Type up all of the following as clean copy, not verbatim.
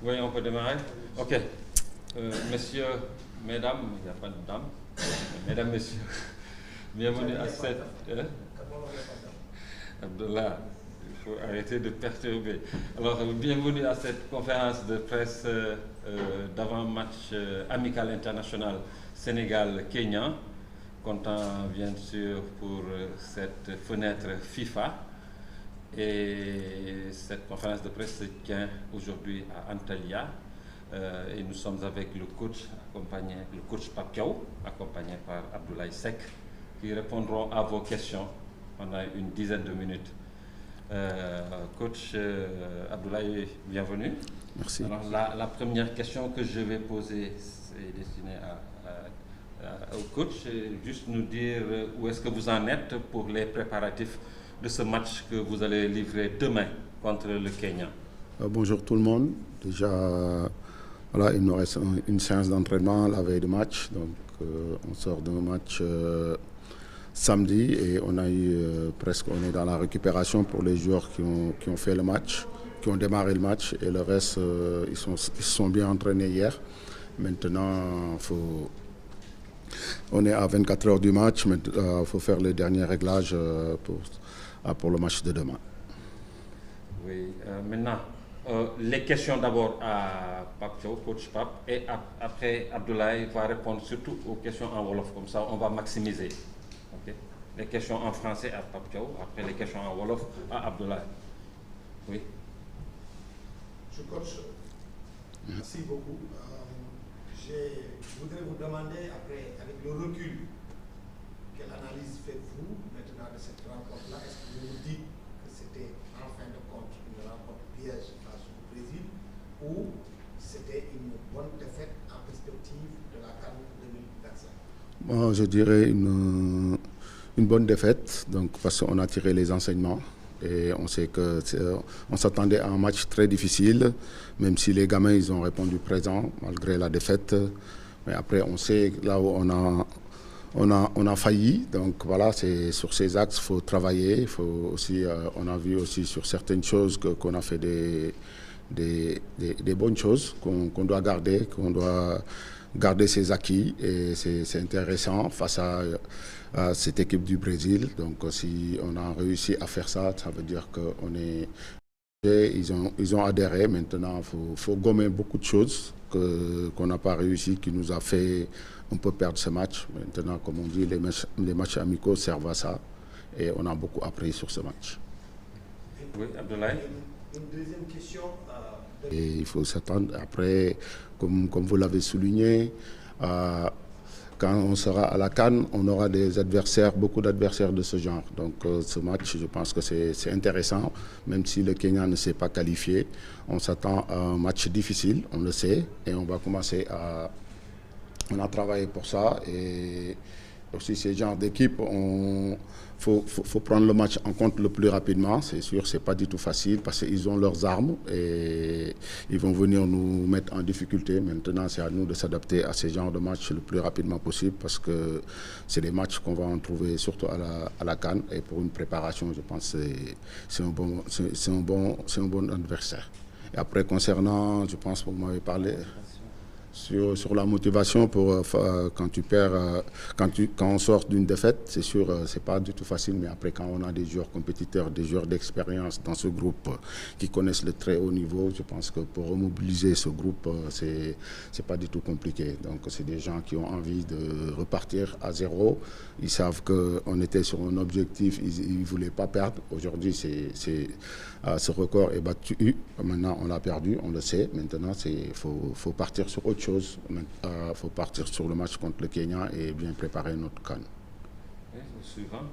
Oui, on peut démarrer. Ok. Messieurs, mesdames, il n'y a pas de dames. Mesdames, messieurs, bienvenue à cette. Abdullah, il faut arrêter de perturber. Alors, bienvenue à cette conférence de presse d'avant-match amical international Sénégal-Kenya. Content, bien sûr, pour cette fenêtre FIFA. Et cette conférence de presse se tient aujourd'hui à Antalya. Et nous sommes avec le coach Pape Thiaw, accompagné par Abdoulaye Seck, qui répondront à vos questions pendant une dizaine de minutes. Coach Abdoulaye, bienvenue. Merci. Alors la première question que je vais poser est destinée au coach. Juste nous dire où est-ce que vous en êtes pour les préparatifs de ce match que vous allez livrer demain contre le Kenya. Bonjour tout le monde. Déjà, voilà, il nous reste une séance d'entraînement la veille de match. Donc, on sort d'un match samedi et on est dans la récupération pour les joueurs qui ont fait le match, qui ont démarré le match. Et le reste, ils se sont bien entraînés hier. Maintenant, on est à 24 heures du match. Il faut faire les derniers réglages pour le match de demain. Oui, maintenant, les questions d'abord à Pape Thiaw, coach Pape, et après Abdoulaye va répondre surtout aux questions en Wolof, comme ça on va maximiser. Okay? Les questions en français à Pape Thiaw, après les questions en Wolof à Abdoulaye. Oui. Je coach. Merci beaucoup. Je voudrais vous demander, après, avec le recul, quelle analyse faites-vous maintenant de cette rencontre-là? Est-ce que vous vous dites que c'était en fin de compte une rencontre piège face au Brésil ou c'était une bonne défaite en perspective de la CAN 2025? Bon, je dirais une bonne défaite, donc, parce qu'on a tiré les enseignements. Et on sait qu'on s'attendait à un match très difficile, même si les gamins ils ont répondu présent malgré la défaite. Mais après, on sait là où on a failli. Donc voilà, c'est sur ces axes qu'il faut travailler. Il faut aussi, on a vu aussi sur certaines choses qu'on a fait des bonnes choses qu'on doit garder, qu'on doit garder ses acquis. Et c'est intéressant face à cette équipe du Brésil. Donc si on a réussi à faire ça, ça veut dire qu'on est... Ils ont adhéré. Maintenant, il faut gommer beaucoup de choses qu'on n'a pas réussi, qui nous a fait un peu perdre ce match. Maintenant, comme on dit, les matchs amicaux servent à ça. Et on a beaucoup appris sur ce match. Oui, Abdoulaye. Une deuxième question. Et il faut s'attendre. Après, comme vous l'avez souligné, quand on sera à la CAN, on aura beaucoup d'adversaires de ce genre. Donc ce match, je pense que c'est intéressant, même si le Kenya ne s'est pas qualifié. On s'attend à un match difficile, on le sait, et on va commencer à... On a travaillé pour ça, et aussi ces genres d'équipe, faut prendre le match en compte le plus rapidement. C'est sûr, c'est pas du tout facile parce qu'ils ont leurs armes et ils vont venir nous mettre en difficulté. Maintenant, c'est à nous de s'adapter à ces genres de matchs le plus rapidement possible parce que c'est des matchs qu'on va en trouver surtout à la CAN. Et pour une préparation, je pense que c'est un bon adversaire. Et après, concernant, je pense que vous m'avez parlé... Sur la motivation pour quand tu perds, quand on sort d'une défaite, c'est sûr, c'est pas du tout facile. Mais après, quand on a des joueurs compétiteurs, des joueurs d'expérience dans ce groupe qui connaissent le très haut niveau, je pense que pour remobiliser ce groupe, c'est pas du tout compliqué. Donc, c'est des gens qui ont envie de repartir à zéro. Ils savent qu'on était sur un objectif, ils voulaient pas perdre. Aujourd'hui, ce record est battu. Maintenant, on l'a perdu, on le sait. Maintenant, faut partir sur autre chose. Il faut partir sur le match contre le Kenya et bien préparer notre CAN. Oui, suivant.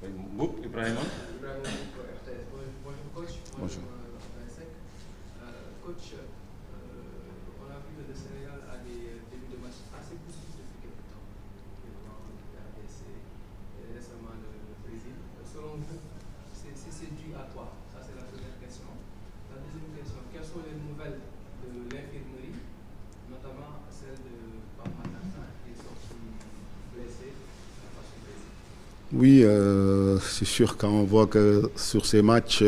Mboup, Ibrahima. Bonjour coach. Bonjour. Coach, on a vu que le Sénégal a des débuts de match assez positifs depuis quelques temps. Devant la RDC et récemment le Brésil. Selon vous, c'est dû à quoi? Ça, c'est la première question. La deuxième question, quelles sont les nouvelles de l'infirmerie, notamment celle de Pape Matar qui est sorti blessé face au Brésil? Oui, c'est sûr, quand on voit que sur ces matchs,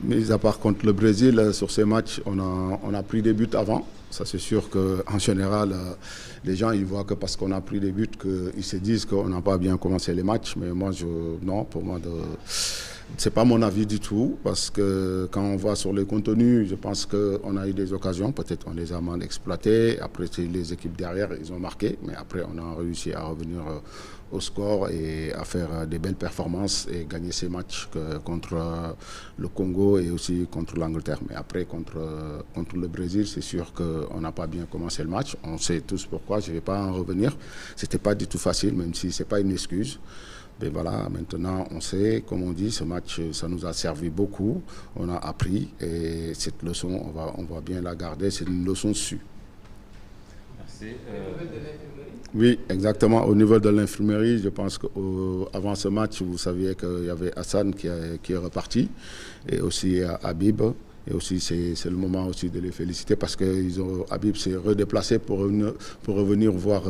Mis à part contre le Brésil, sur ces matchs, on a pris des buts avant. Ça, c'est sûr qu'en général, les gens, ils voient que parce qu'on a pris des buts, qu'ils se disent qu'on n'a pas bien commencé les matchs. Mais moi, non, pour moi, c'est pas mon avis du tout. Parce que quand on voit sur le contenu, je pense qu'on a eu des occasions. Peut-être on les a mal exploitées. Après, les équipes derrière, ils ont marqué. Mais après, on a réussi à revenir au score et à faire des belles performances et gagner ces matchs contre le Congo et aussi contre l'Angleterre. Mais après, contre le Brésil, c'est sûr qu'on n'a pas bien commencé le match. On sait tous pourquoi, je ne vais pas en revenir. Ce n'était pas du tout facile, même si ce n'est pas une excuse. Mais voilà, maintenant, on sait, comme on dit, ce match, ça nous a servi beaucoup. On a appris et cette leçon, on va bien la garder. C'est une leçon su. Merci. Oui, exactement. Au niveau de l'infirmerie, je pense qu'avant ce match, vous saviez qu'il y avait Hassan qui est reparti et aussi Habib. Et aussi, c'est le moment aussi de les féliciter parce que Habib s'est redéplacé pour revenir voir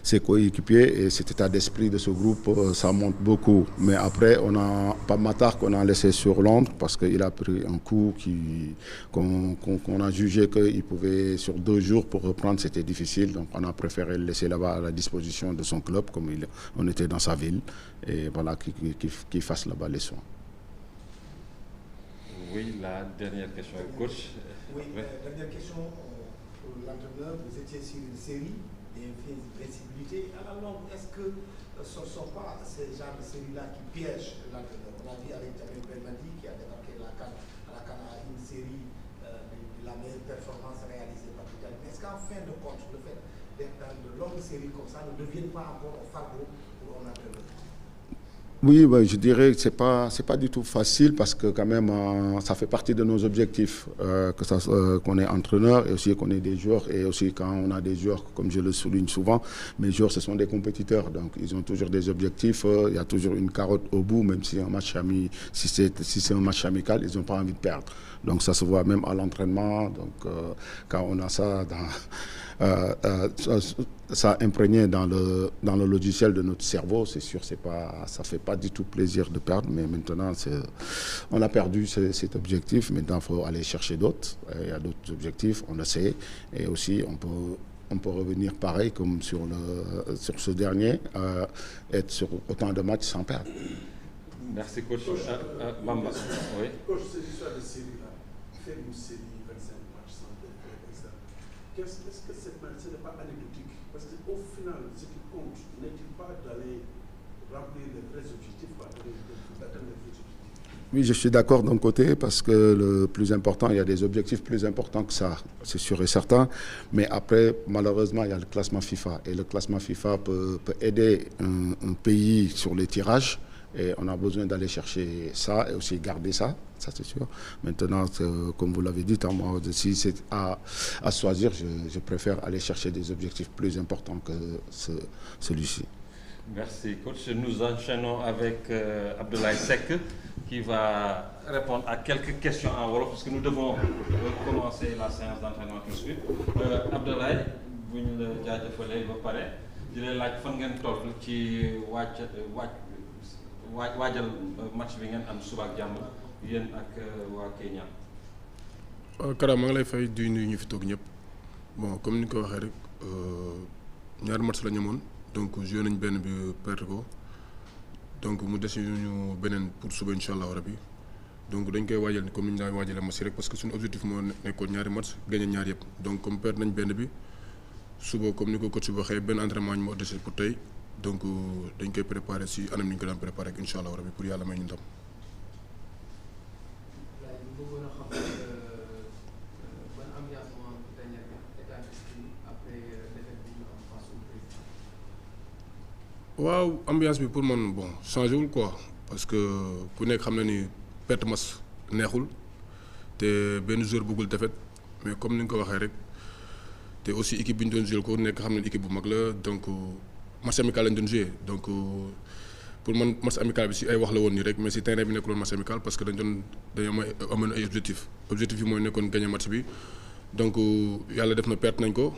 ses coéquipiers et cet état d'esprit de ce groupe, ça monte beaucoup. Mais après, on a pas Matar qu'on a laissé sur Londres parce qu'il a pris un coup qu'on a jugé qu'il pouvait, sur 2 jours pour reprendre, c'était difficile. Donc on a préféré le laisser là-bas à la disposition de son club, comme on était dans sa ville. Et voilà, qu'il fasse là-bas les soins. Oui, la dernière question, coach. Oui, dernière question pour l'entraîneur. Vous étiez sur une série d'invincibilité. À la longue, est-ce que ce ne sont pas ces genres de séries-là qui piègent l'entraîneur? On a vu avec Jamel Belmadi qui a débarqué à la CAN à une série de la meilleure performance réalisée par l'Italie. Est-ce qu'en fin de compte, le fait d'être dans de longues séries comme ça ne devienne pas encore un fardeau pour un entraîneur? Oui, ben, je dirais que c'est pas du tout facile parce que quand même, ça fait partie de nos objectifs, qu'on est entraîneur et aussi qu'on est des joueurs. Et aussi quand on a des joueurs, comme je le souligne souvent, mes joueurs, ce sont des compétiteurs. Donc, ils ont toujours des objectifs. Il y a toujours une carotte au bout, même si c'est un match amical, ils n'ont pas envie de perdre. Donc, ça se voit même à l'entraînement. Donc, quand on a ça ça imprégné dans le logiciel de notre cerveau, c'est sûr, ça fait pas du tout plaisir de perdre, mais maintenant on a perdu cet objectif. Maintenant, il faut aller chercher d'autres. Il y a d'autres objectifs, on le sait, et aussi on peut revenir pareil comme sur ce dernier, être sur autant de matchs sans perdre. Merci coach. Bamba. Oui. Coach, cette histoire de série-là, faire une série 25 matchs sans défaite, etc. Est-ce que cette match, ce n'est pas anecdotique? Parce qu'au final, ce qui compte n'est-il pas d'aller remplir les vrais objectifs, d'atteindre les vrais objectifs? Oui, je suis d'accord d'un côté parce que le plus important, il y a des objectifs plus importants que ça, c'est sûr et certain. Mais après, malheureusement, il y a le classement FIFA. Et le classement FIFA peut aider un pays sur les tirages. Et on a besoin d'aller chercher ça et aussi garder ça c'est sûr. Maintenant, comme vous l'avez dit, moi, si c'est à choisir, je préfère aller chercher des objectifs plus importants que celui-ci. Merci coach. Nous enchaînons avec Abdoulaye Seck qui va répondre à quelques questions en wolof parce que nous devons commencer la séance d'entraînement tout de suite. Abdoulaye, bu ñu la jaajëfalee ba pare di leen laaj fan ngeen toll ci waajal match bi ngeen am suba ak jàmm yéen ak waa Kenya. Kara maa ngi lay fay di nuyu ñu fi toog ñëpp bon comme ni ko waxee rek ñaari match la ñu amoon donc joué nañ benn bi perte ko donc mu des ñu beneen pour suba incha allah rabi donc dañ koy waajal comme ni ñu daan waajalee match rek parce que suñu objectif moo nekkoon ñaari match gagné ñaar yëpp donc comme perte nañ benn bi suba comme ni ko coach bi waxee benn entraînement ñu moo dese pour tey donc dañ koy préparer si anam ni ñu ko daan préparer ak incha allah rabi pour yàlla may ñu ndam. waaw ambiance bi pour man bon changé wul quoi parce que ku nekk xam na ni perte match neexul te benn joueur bëggul défaite mais comme ni nga ko waxee rek te aussi équipe bi ñu doon joué ko nekk xam na ni équipe bu mag la donc match amical lañ doon joué donc pour man match amical bi si ay wax la woon nii rek mais si terrain bi nekkul woon match amical parce que dañoo amoon ay objectif yi mooy nekkoon gagné match bi donc yàlla def na perte nañ ko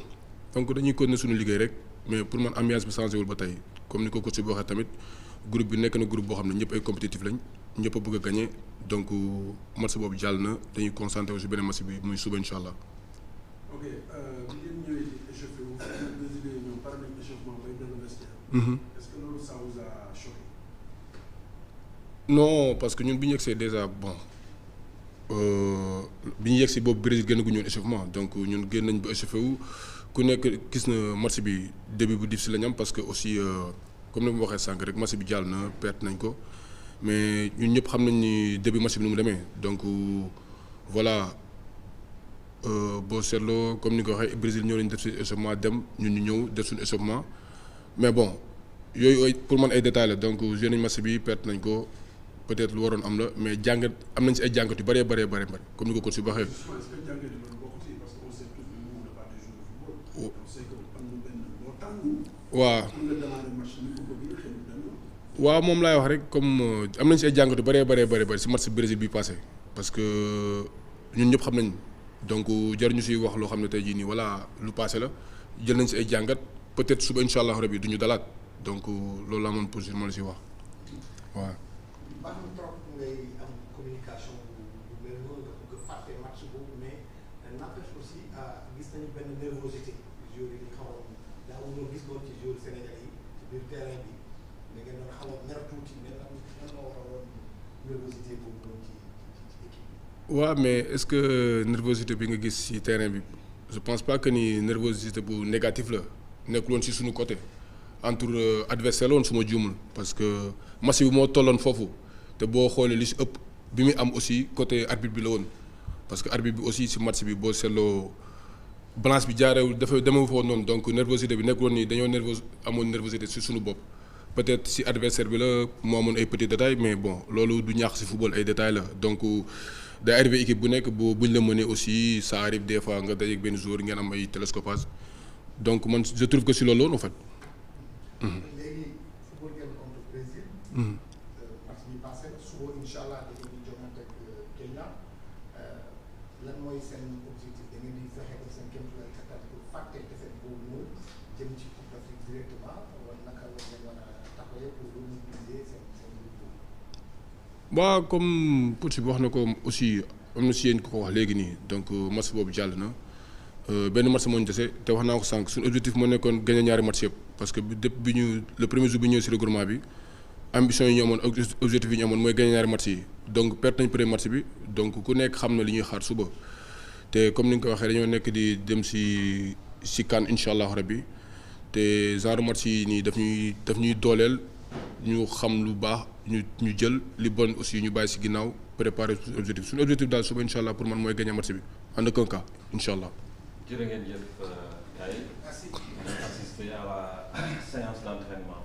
donc dañuy continuer suñu liggéey rek mais pour man ambiance bi changé wul ba tey comme ni ko coach bi waxee tamit groupe bi nekk na groupe boo xam ne ñëpp ay compétitif lañ ñëpp a bëgg a gagné donc match boobu jàll na dañuy concentré aussi beneen match bi muy suba incha allah. ok bi ngeen ñëwee di échauffé wu Brésil ñoom pare nañ échauffement bay dellu vestiaire. Est-ce que loolu ça vous a choqué? non parce que ñun bi ñu yegsee déjà bon bi ñu yegsi boobu Brésil génn gu ñoon échauffement donc ñun génn nañ ba échauffé wu ku nekk gis na match bi début bu difficile la ñu am parce que aussi comme ni ma waxee sànq rek match bi jàll na perte nañ ko mais ñun ñëpp xam nañ ni début match bi ni mu demee donc voilà boo seetloo comme ni nga ko waxee Brésil ñëw nañ def si échauffement dem ñun ñu ñëw def suñu échauffement mais bon yooyu pour man ay détails la donc joué nañ match bi perte nañ ko. peut-être lu waroon am la mais jàngat am nañ si ay jàngat yu bëree comme ni ko si waxee. justement est-ce que jàngat yi loolu bokk ci parce que on sait tous le monde pas des joueurs de football. on sait que am na benn boo tàng. waaw pour nga démarrer match ni ko bëgg xëy na dem na. waaw moom laay wax rek comme am nañ si ay jàngat yu bëree si match Brésil bi passé parce que ñun ñëpp xam nañ donc jaruñu si wax loo xam ne tey jii nii voilà lu passé la jël nañ si ay jàngat peut-être suba incha allah rabi du ñu dalaat donc loolu laa mën position ma la si wax waaw. baax na trop ngay am communication bu mel noonu nga fàtte match boobu mais n'empêche aussi gis nañu benn nervosité joueurs yi xawoon daawuñoo gis loolu ci joueurs Sénégal yi ci biir terrain bi da ngeen doon xaw a mer tuuti mais lan moo waroon nervosité boobu noonu ci équipe bi. waaw mais est-ce que nervosité bi nga gis ci terrain bi je pense pas que ni nervosité bu négatif la nekkul woon ci suñu côté entre adversaire la woon su ma juumul parce que match bi moo tolloon foofu. te boo xoolee li si ëpp bi muy am aussi côté arbitre bi la woon parce que arbitre bi aussi si match bi boo seetloo balance bi jaarewul dafa demewu fa woon noonu donc nervosité bi nekkul woon ni dañoo amoon nervosité si suñu bopp peut-être si adversaire bi la moo amoon ay petits détails mais bon loolu du ñaax si football ay détails la donc day arrivé équipe bu nekk buñ la mënee aussi ça arrive des fois nga dajeeg benn joueur ngeen am ay télescopage donc man je trouve que si loolu woon en fait. léegi football ngeen contre Brésil. suba incha allah da ngeen di joŋante ak Kenya lan mooy seen objectif da ngeen di fexe ba seen kéemtulaay kattan pour fàtte defet boobu noonu jëm ci Coupe d'Afrique directement wala naka la ngeen mën a taxawee pour remobiliser seen groupe boobu. waaw comme coach bi wax na ko aussi am na si yéen ku ko wax léegi nii donc match boobu jàll na benn match moo ñu dese te wax naa ko sànq suñu objectif moo nekkoon gagner ñaari match yëpp parce que depuis bi ñu le premier jour bi ñëw si regroupement bi. ambition yi ñu amoon objectif yi ñu amoon mooy gagner ñaari match yi donc perte nañ premier match bi donc ku nekk xam na li ñuy xaar suba te comme ni nga ko waxee dañoo nekk di dem si CAN incha allah rabbi te genre match yi nii daf ñuy dooleel ñu xam lu baax ñu jël li bon aussi ñu bàyyi si ginnaaw préparer suñu objectif daal suba incha allah pour man mooy gagner match bi en aucun cas incha allah. jërë ngeen jëf gars yi. Merci. On a assisté à la séance d'entraînement.